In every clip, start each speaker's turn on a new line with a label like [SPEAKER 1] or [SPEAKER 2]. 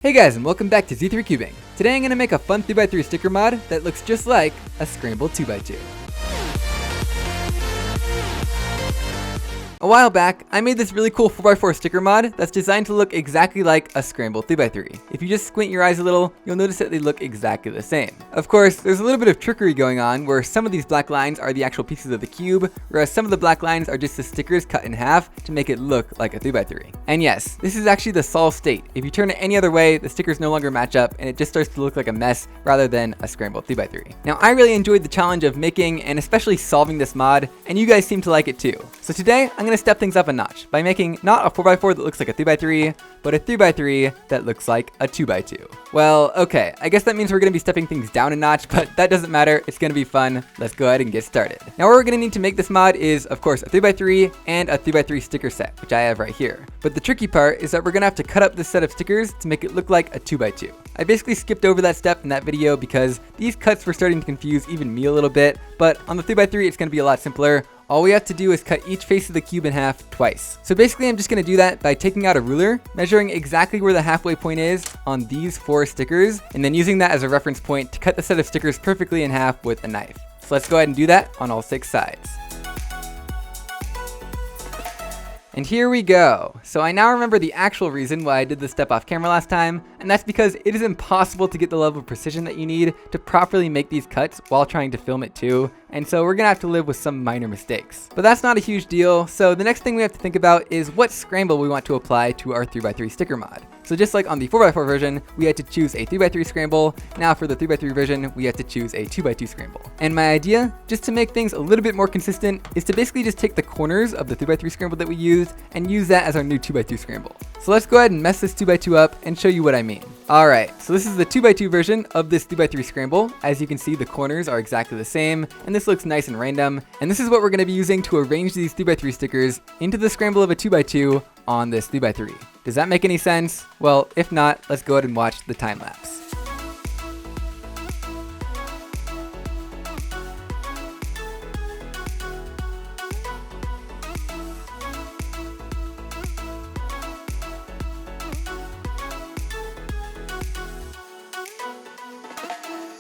[SPEAKER 1] Hey guys, and welcome back to Z3 Cubing. Today I'm going to make a fun 3x3 sticker mod that looks just like a scrambled 2x2. A while back, I made this really cool 4x4 sticker mod that's designed to look exactly like a scrambled 3x3. If you just squint your eyes a little, you'll notice that they look exactly the same. Of course, there's a little bit of trickery going on where some of these black lines are the actual pieces of the cube, whereas some of the black lines are just the stickers cut in half to make it look like a 3x3. And yes, this is actually the solved state. If you turn it any other way, the stickers no longer match up and it just starts to look like a mess rather than a scrambled 3x3. Now, I really enjoyed the challenge of making and especially solving this mod, and you guys seem to like it too. So today, I'm going to step things up a notch by making not a 4x4 that looks like a 3x3, but a 3x3 that looks like a 2x2. Well, okay, I guess that means we're going to be stepping things down a notch, but that doesn't matter. It's going to be fun. Let's go ahead and get started. Now, what we're going to need to make this mod is, of course, a 3x3 and a 3x3 sticker set, which I have right here. But the tricky part is that we're going to have to cut up this set of stickers to make it look like a 2x2. I basically skipped over that step in that video because these cuts were starting to confuse even me a little bit, but on the 3x3, it's going to be a lot simpler. All we have to do is cut each face of the cube in half twice. So basically, I'm just going to do that by taking out a ruler, measuring exactly where the halfway point is on these 4 stickers, and then using that as a reference point to cut the set of stickers perfectly in half with a knife. So let's go ahead and do that on all 6 sides. And here we go. So I now remember the actual reason why I did this step off camera last time, and that's because it is impossible to get the level of precision that you need to properly make these cuts while trying to film it too, and so we're gonna have to live with some minor mistakes. But that's not a huge deal, so the next thing we have to think about is what scramble we want to apply to our 3x3 sticker mod. So just like on the 4x4 version, we had to choose a 3x3 scramble. Now for the 3x3 version, we have to choose a 2x2 scramble. And my idea, just to make things a little bit more consistent, is to basically just take the corners of the 3x3 scramble that we used and use that as our new 2x2 scramble. So let's go ahead and mess this 2x2 up and show you what I mean. Alright, so this is the 2x2 version of this 3x3 scramble. As you can see, the corners are exactly the same, and this looks nice and random. And this is what we're going to be using to arrange these 3x3 stickers into the scramble of a 2x2 on this 3x3. Does that make any sense? Well, if not, let's go ahead and watch the time lapse.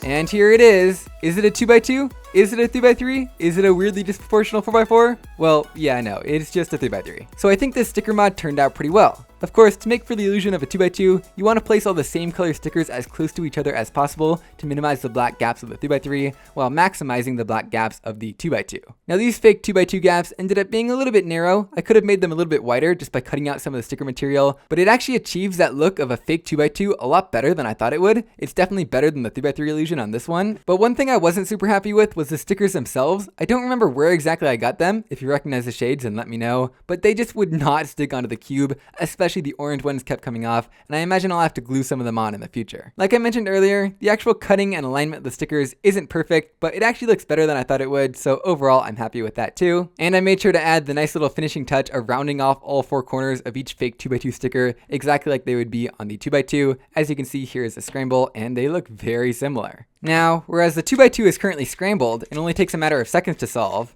[SPEAKER 1] And here it is. Is it a 2x2? Is it a 3x3? Is it a weirdly disproportional 4x4? Well, yeah, I know, it's just a 3x3. So I think this sticker mod turned out pretty well. Of course, to make for the illusion of a 2x2, you want to place all the same color stickers as close to each other as possible to minimize the black gaps of the 3x3 while maximizing the black gaps of the 2x2. Now these fake 2x2 gaps ended up being a little bit narrow. I could have made them a little bit wider just by cutting out some of the sticker material, but it actually achieves that look of a fake 2x2 a lot better than I thought it would. It's definitely better than the 3x3 illusion on this one. But one thing I wasn't super happy with was the stickers themselves. I don't remember where exactly I got them. If you recognize the shades, then let me know. But they just would not stick onto the cube, especially the orange ones kept coming off, and I imagine I'll have to glue some of them on in the future. Like I mentioned earlier, the actual cutting and alignment of the stickers isn't perfect, but it actually looks better than I thought it would, so overall I'm happy with that too. And I made sure to add the nice little finishing touch of rounding off all 4 corners of each fake 2x2 sticker exactly like they would be on the 2x2. As you can see, here is a scramble, and they look very similar. Now, whereas the 2x2 is currently scrambled and only takes a matter of seconds to solve,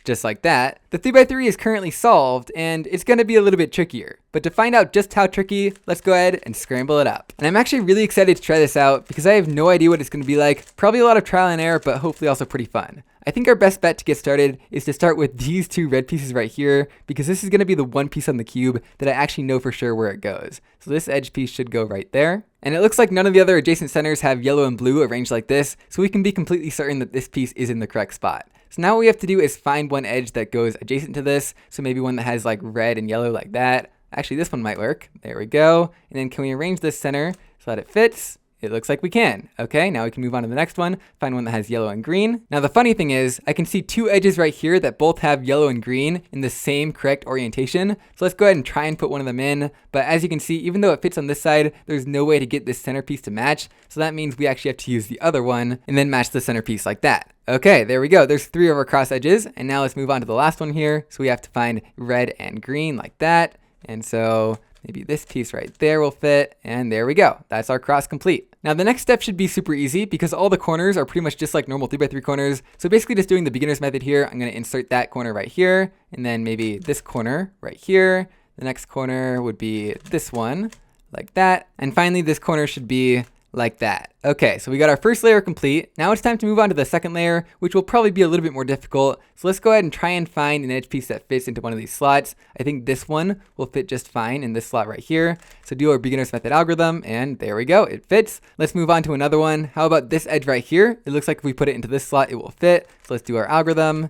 [SPEAKER 1] just like that, the 3x3 is currently solved, and it's going to be a little bit trickier. But to find out just how tricky, let's go ahead and scramble it up. And I'm actually really excited to try this out because I have no idea what it's going to be like. Probably a lot of trial and error, but hopefully also pretty fun. I think our best bet to get started is to start with these 2 red pieces right here, because this is going to be the one piece on the cube that I actually know for sure where it goes. So this edge piece should go right there. And it looks like none of the other adjacent centers have yellow and blue arranged like this, so we can be completely certain that this piece is in the correct spot. So now what we have to do is find one edge that goes adjacent to this, so maybe one that has like red and yellow like that. Actually, this one might work. There we go. And then can we arrange this center so that it fits? It looks like we can. Okay, now we can move on to the next one, find one that has yellow and green. Now the funny thing is, I can see 2 edges right here that both have yellow and green in the same correct orientation. So let's go ahead and try and put one of them in. But as you can see, even though it fits on this side, there's no way to get this centerpiece to match. So that means we actually have to use the other one and then match the centerpiece like that. Okay, there we go. There's 3 of our cross edges. And now let's move on to the last one here. So we have to find red and green like that. And so maybe this piece right there will fit, and there we go. That's our cross complete. Now the next step should be super easy because all the corners are pretty much just like normal 3x3 corners. So basically just doing the beginner's method here, I'm going to insert that corner right here, and then maybe this corner right here. The next corner would be this one, like that. And finally, this corner should be like that. Okay, so we got our first layer complete. Now it's time to move on to the second layer, which will probably be a little bit more difficult. So let's go ahead and try and find an edge piece that fits into one of these slots. I think this one will fit just fine in this slot right here. So do our beginner's method algorithm, and there we go, it fits. Let's move on to another one. How about this edge right here? It looks like if we put it into this slot, it will fit. So let's do our algorithm.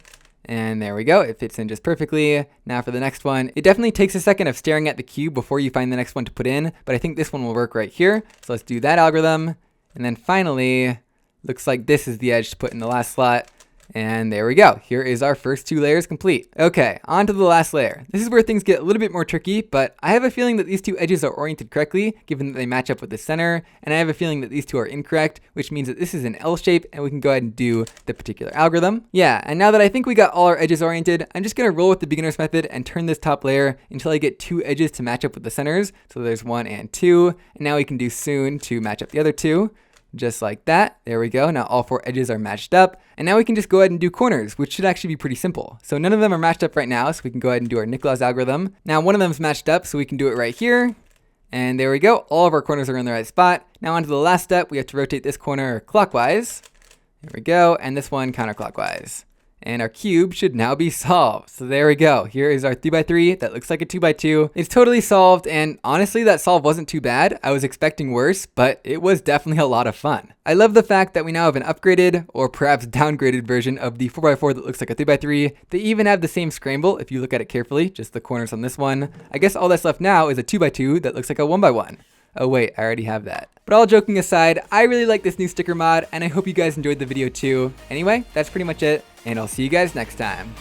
[SPEAKER 1] And there we go, it fits in just perfectly. Now for the next one, it definitely takes a second of staring at the cube before you find the next one to put in, but I think this one will work right here. So let's do that algorithm. And then finally, looks like this is the edge to put in the last slot. And there we go. Here is our first 2 layers complete. Okay, on to the last layer. This is where things get a little bit more tricky, but I have a feeling that these 2 edges are oriented correctly, given that they match up with the center. And I have a feeling that these 2 are incorrect, which means that this is an L shape, and we can go ahead and do the particular algorithm. Yeah, and now that I think we got all our edges oriented, I'm just gonna roll with the beginner's method and turn this top layer until I get 2 edges to match up with the centers. So there's 1 and 2, and now we can do soon to match up the other 2. Just like that. There we go. Now all 4 edges are matched up. And now we can just go ahead and do corners, which should actually be pretty simple. So none of them are matched up right now, so we can go ahead and do our Nicholas algorithm. Now one of them is matched up, so we can do it right here. And there we go. All of our corners are in the right spot. Now on to the last step. We have to rotate this corner clockwise. There we go. And this one counterclockwise. And our cube should now be solved. So there we go. Here is our 3x3 that looks like a 2x2. It's totally solved, and honestly that solve wasn't too bad. I was expecting worse, but it was definitely a lot of fun. I love the fact that we now have an upgraded or perhaps downgraded version of the 4x4 that looks like a 3x3. They even have the same scramble if you look at it carefully, just the corners on this one. I guess all that's left now is a 2x2 that looks like a 1x1. Oh wait, I already have that. But all joking aside, I really like this new sticker mod, and I hope you guys enjoyed the video too. Anyway, that's pretty much it, and I'll see you guys next time.